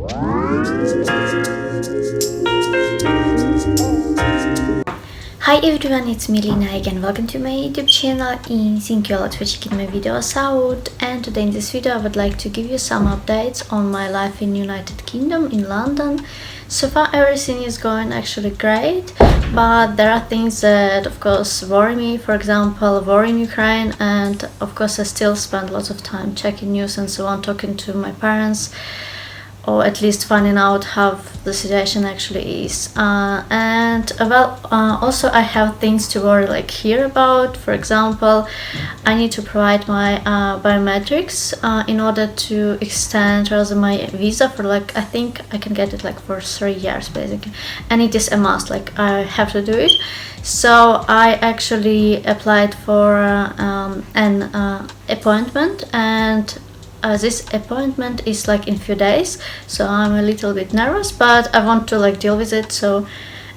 Hi everyone, it's me Lina again. Welcome to my YouTube channel and thank you a lot for checking my videos out. And today in this video I would like to give you some updates on my life in United Kingdom, in London. So far everything is going actually great, but there are things that of course worry me. For example, war in Ukraine, and of course I still spend lots of time checking news and so on, talking to my parents, or at least finding out how the situation actually is. Also I have things to worry like here about. For example, I need to provide my biometrics in order to extend rather my visa for like, I think I can get it like for 3 years basically, and it is a must, like I have to do it. So I actually applied for an appointment, and this appointment is like in few days, so I'm a little bit nervous, but I want to like deal with it, so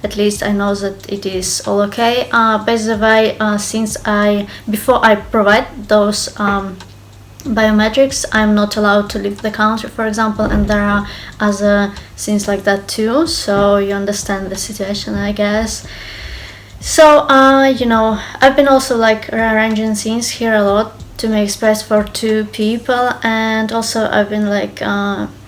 at least I know that it is all okay. By the way, since before I provide those biometrics, I'm not allowed to leave the country, for example, and there are other things like that too, so you understand the situation, I guess. So you know, I've been also like rearranging things here a lot to make space for 2 people, and also I've been like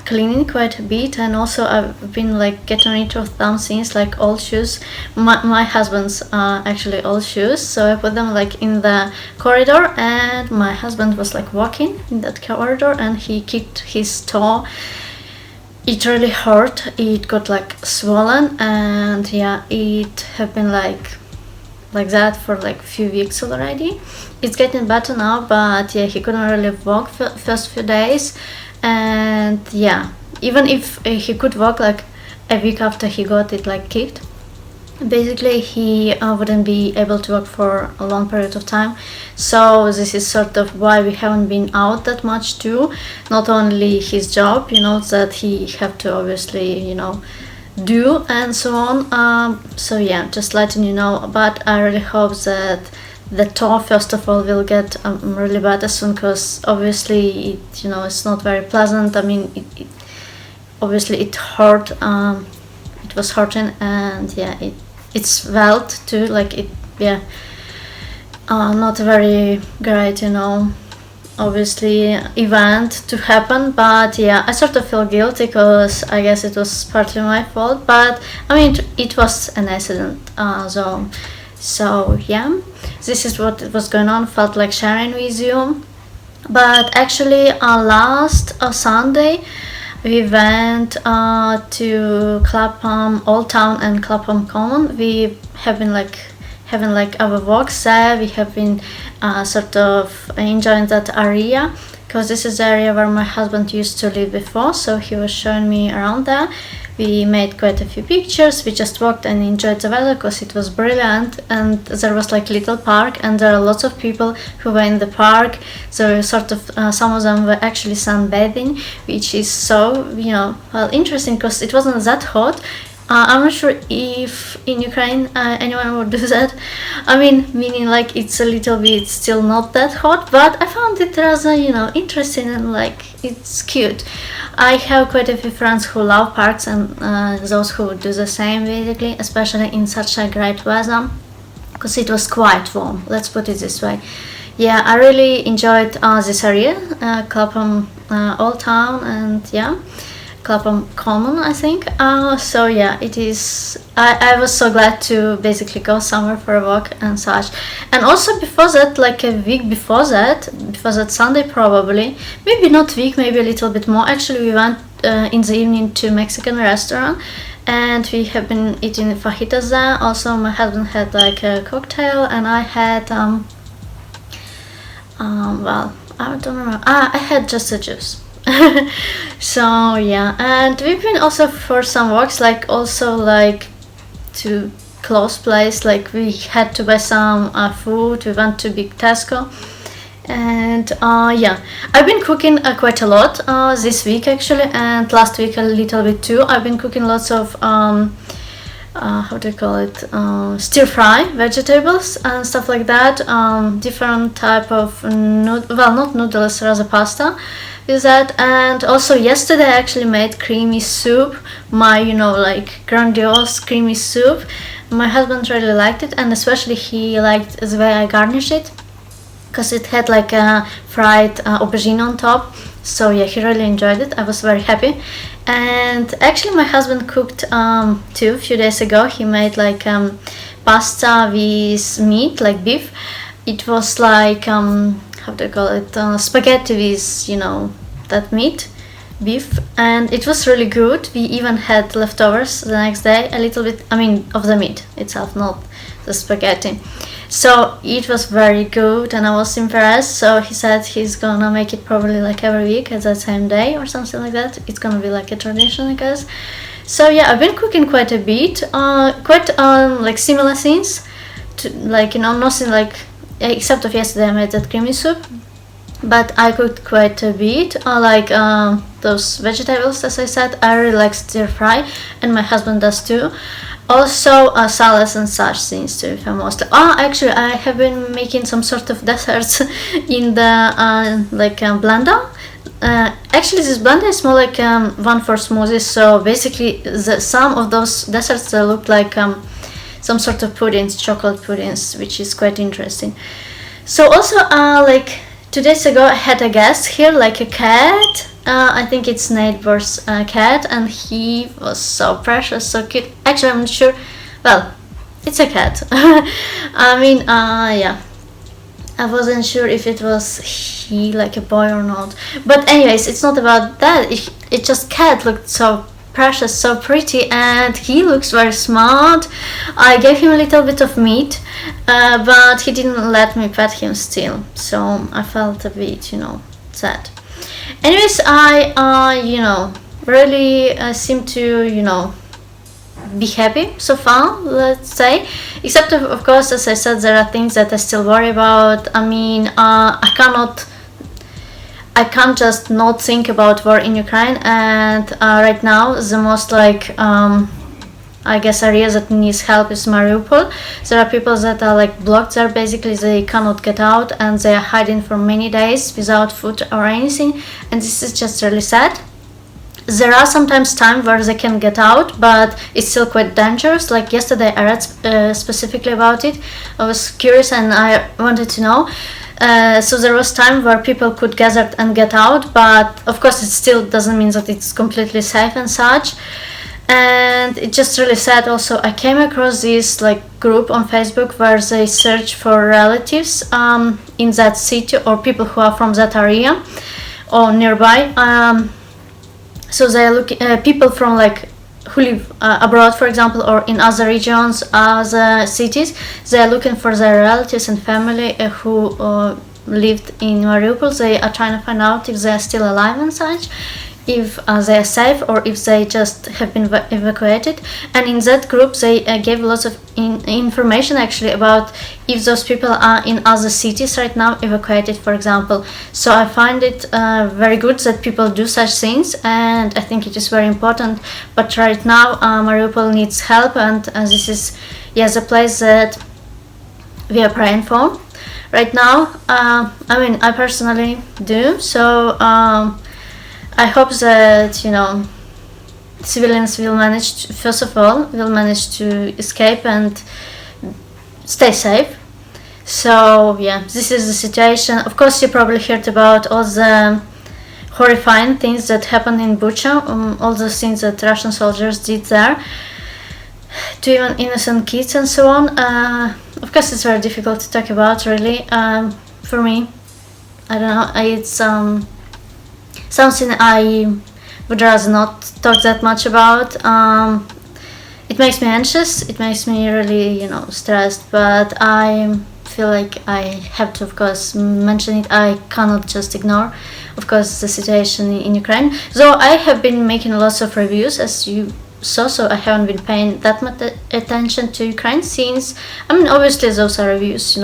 cleaning quite a bit, and also I've been like getting rid of some things like old shoes, my husband's actually old shoes, so I put them like in the corridor, and my husband was like walking in that corridor and he kicked his toe. It really hurt, it got like swollen, and yeah, it have been like that for like a few weeks already. It's getting better now, but yeah, he couldn't really walk first few days, and yeah, even if he could walk like a week after he got it like kicked, basically he wouldn't be able to walk for a long period of time. So this is sort of why we haven't been out that much too. Not only his job, you know, that he have to obviously, you know, do and so on. So yeah, just letting you know, but I really hope that the toe first of all will get really better soon, because obviously it, you know, it's not very pleasant. I mean, it obviously it hurt, it was hurting, and yeah, it swelled too, like it, yeah, not very great, you know, obviously event to happen. But yeah, I sort of feel guilty because I guess it was partly my fault, but I mean it was an accident, so yeah, this is what was going on. Felt like sharing with you. But actually last Sunday we went to Clapham Old Town and Clapham Common. We have been like having like our walks there. We have been sort of enjoying that area, because this is the area where my husband used to live before, so he was showing me around there. We made quite a few pictures. We just walked and enjoyed the weather because it was brilliant, and there was like little park, and there are lots of people who were in the park. So sort of some of them were actually sunbathing, which is so, you know, well, interesting, because it wasn't that hot. I'm not sure if in Ukraine anyone would do that. I mean, meaning like it's a little bit still not that hot, but I found it rather, you know, interesting, and like it's cute. I have quite a few friends who love parks, and those who do the same basically, especially in such a great weather, because it was quite warm, let's put it this way. Yeah, I really enjoyed this area, Clapham Old Town, and yeah, Clapham Common, I think. So yeah, it is. I was so glad to basically go somewhere for a walk and such. And also before that, like a week before that Sunday probably, maybe not week, maybe a little bit more. Actually, we went in the evening to Mexican restaurant, and we have been eating fajitas there. Also, my husband had like a cocktail, and I had well, I don't remember. I had just a juice. So yeah, and we've been also for some walks, like also like to close place, like we had to buy some food. We went to big Tesco, and yeah, I've been cooking quite a lot this week actually, and last week a little bit too. I've been cooking lots of how do you call it, stir fry vegetables and stuff like that, different type of well, not noodles, rather pasta, with that. And also yesterday I actually made creamy soup, my like grandiose creamy soup. My husband really liked it, and especially he liked the way I garnished it, because it had like a fried aubergine on top. So yeah, he really enjoyed it. I was very happy. And actually my husband cooked too a few days ago. He made like pasta with meat, like beef. It was like how do you call it, spaghetti with that meat, beef, and it was really good. We even had leftovers the next day, a little bit, of the meat itself, not the spaghetti. So it was very good, and I was impressed. So he said he's gonna make it probably like every week at the same day or something like that. It's gonna be like a tradition, I guess. So yeah, I've been cooking quite a bit, quite like similar things to, like nothing like, except of yesterday I made that creamy soup. But I cooked quite a bit, like those vegetables, as I said. I really like stir fry, and my husband does too. Also salads and such things too, mostly. Actually I have been making some sort of desserts in the blender. Actually this blender is more like one for smoothies, so basically some of those desserts look like some sort of puddings, chocolate puddings, which is quite interesting. So also like 2 days ago I had a guest here, like a cat. I think it's neighbor's cat, and he was so precious, so cute. Actually I'm not sure, well, it's a cat. Yeah, I wasn't sure if it was he, like a boy or not. But anyways, it's not about that. It just cat looked so precious, so pretty, and he looks very smart. I gave him a little bit of meat, but he didn't let me pet him still, so I felt a bit sad. Anyways, I really seem to be happy so far, let's say, except of course, as I said, there are things that I still worry about. I can't just not think about war in Ukraine, and right now the most I guess area that needs help is Mariupol. There are people that are like blocked there, basically they cannot get out, and they are hiding for many days without food or anything, and this is just really sad. There are sometimes times where they can get out, but it's still quite dangerous. Like yesterday I read specifically about it. I was curious and I wanted to know. So there was time where people could gather and get out, but of course it still doesn't mean that it's completely safe and such. And it just really sad. Also I came across this group on Facebook where they search for relatives in that city, or people who are from that area or nearby. So they are looking people from who live abroad, for example, or in other regions, other cities. They are looking for their relatives and family who lived in Mariupol. They are trying to find out if they are still alive and such, if they are safe, or if they just have been evacuated. And in that group they gave lots of information actually about if those people are in other cities right now evacuated, for example. So I find it very good that people do such things, and I think it is very important. But right now Mariupol needs help, and this is the place that we are praying for right now. I personally do, so I hope that civilians will manage to escape and stay safe. So yeah, this is the situation. Of course you probably heard about all the horrifying things that happened in Bucha, all the things that Russian soldiers did there to even innocent kids and so on. Of course it's very difficult to talk about, really. For me, I don't know, it's something I would rather not talk that much about. It makes me anxious, it makes me really stressed, but I feel like I have to, of course, mention it. I cannot just ignore, of course, the situation in Ukraine. So I have been making lots of reviews, as you saw, so I haven't been paying that much attention to Ukraine since, obviously those are reviews,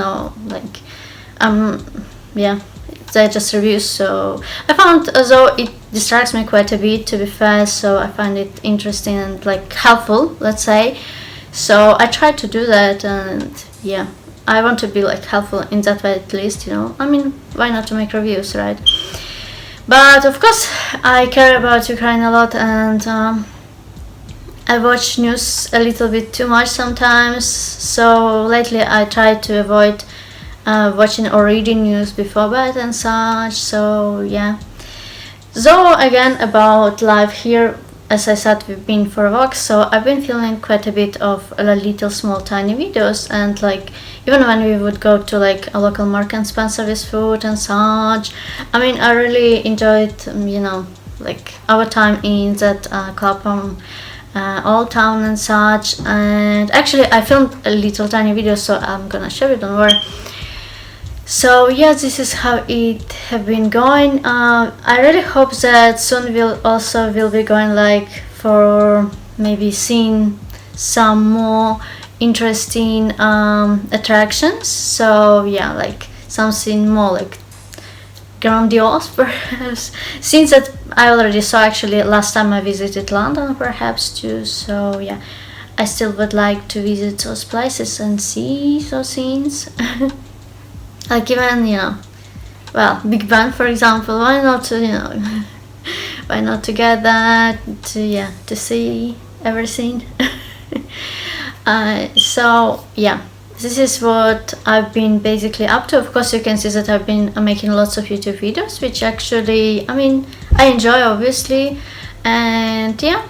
they're just reviews. So I found, although it distracts me quite a bit, to be fair, so I find it interesting and helpful, let's say. So I try to do that, and yeah, I want to be helpful in that way at least, why not to make reviews, right? But of course, I care about Ukraine a lot, and I watch news a little bit too much sometimes. So lately, I try to avoid watching or reading news before bed and such. So yeah. So again, about life here, as I said, we've been for a walk, so I've been filming quite a bit of little small tiny videos, and like even when we would go to like a local market and spend service food and such, I mean, I really enjoyed like our time in that Clapham old town and such. And actually I filmed a little tiny video, so I'm gonna show you, don't worry. So yeah, this is how it have been going. I really hope that soon will be going like for maybe seeing some more interesting attractions. So yeah, like something more like grandiose perhaps, since that I already saw actually last time I visited London perhaps too. So yeah, I still would like to visit those places and see those things. Like even well, Big Ben for example, why not why not to get that to see everything. So yeah, this is what I've been basically up to. Of course you can see that I've been making lots of YouTube videos, which actually I mean I enjoy obviously. And yeah,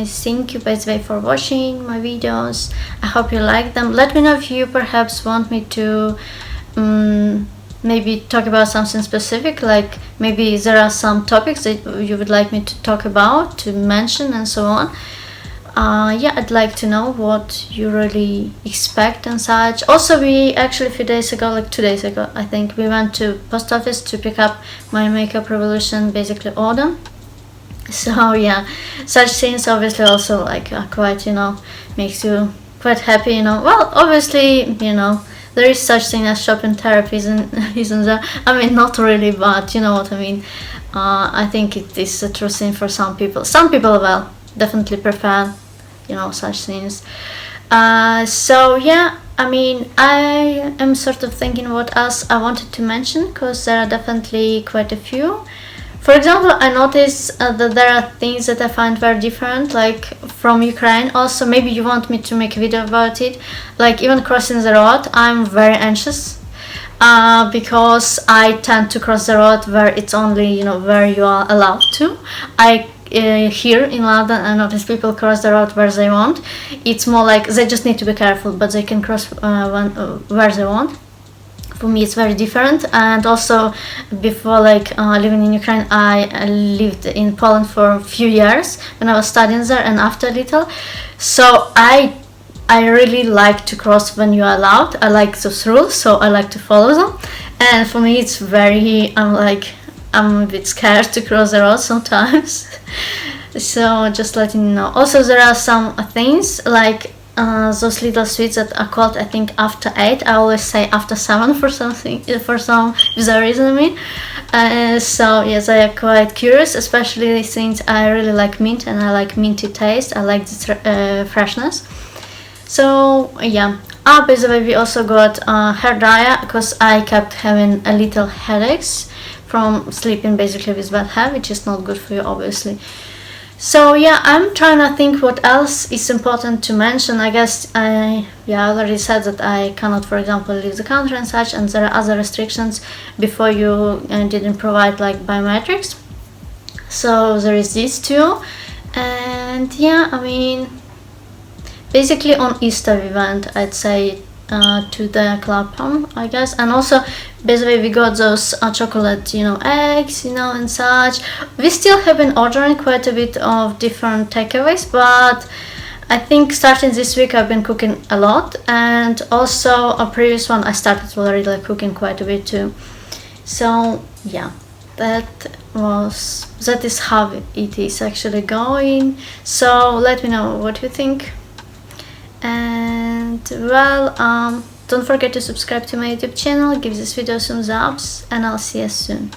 thank you by the way for watching my videos. I hope you like them. Let me know if you perhaps want me to maybe talk about something specific, like maybe there are some topics that you would like me to talk about, to mention and so on. Yeah, I'd like to know what you really expect and such. Also, we actually a few days ago, like 2 days ago I think, we went to post office to pick up my Makeup Revolution basically order. So yeah, such things obviously also like quite makes you quite happy. Well, obviously there is such thing as shopping therapy, isn't there? I mean, not really, but you know what I mean. I think it is a true thing for some people. Some people, well, definitely prefer such things. So yeah, I mean, I am sort of thinking what else I wanted to mention, because there are definitely quite a few. For example, I noticed that there are things that I find very different, like from Ukraine. Also, maybe you want me to make a video about it. Like even crossing the road, I'm very anxious because I tend to cross the road where it's only where you are allowed to. Here in London, I notice people cross the road where they want. It's more like they just need to be careful, but they can cross where they want. For me it's very different. And also before living in Ukraine, I lived in Poland for a few years when I was studying there, and after a little. So I really like to cross when you are allowed. I like those rules, so I like to follow them. And for me it's very I'm a bit scared to cross the road sometimes. So just letting you know. Also there are some things like those little sweets that are called, I think, after 8. I always say after 7 for some bizarre reason, I mean. So yes, I am quite curious, especially since I really like mint and I like minty taste. I like the freshness. So yeah. By the way, we also got hair dryer, because I kept having a little headaches from sleeping basically with bad hair, which is not good for you obviously. So yeah, I'm trying to think what else is important to mention. I guess I already said that I cannot, for example, leave the country and such, and there are other restrictions before you didn't provide like biometrics. So there is this too. And yeah, I mean, basically on Easter we went, I'd say, to the Clapham, I guess. And also basically we got those chocolate eggs and such. We still have been ordering quite a bit of different takeaways, but I think starting this week I've been cooking a lot. And also a previous one I started already cooking quite a bit too. So yeah, that is how it is actually going. So let me know what you think. And well, don't forget to subscribe to my YouTube channel, give this video some thumbs, and I'll see you soon.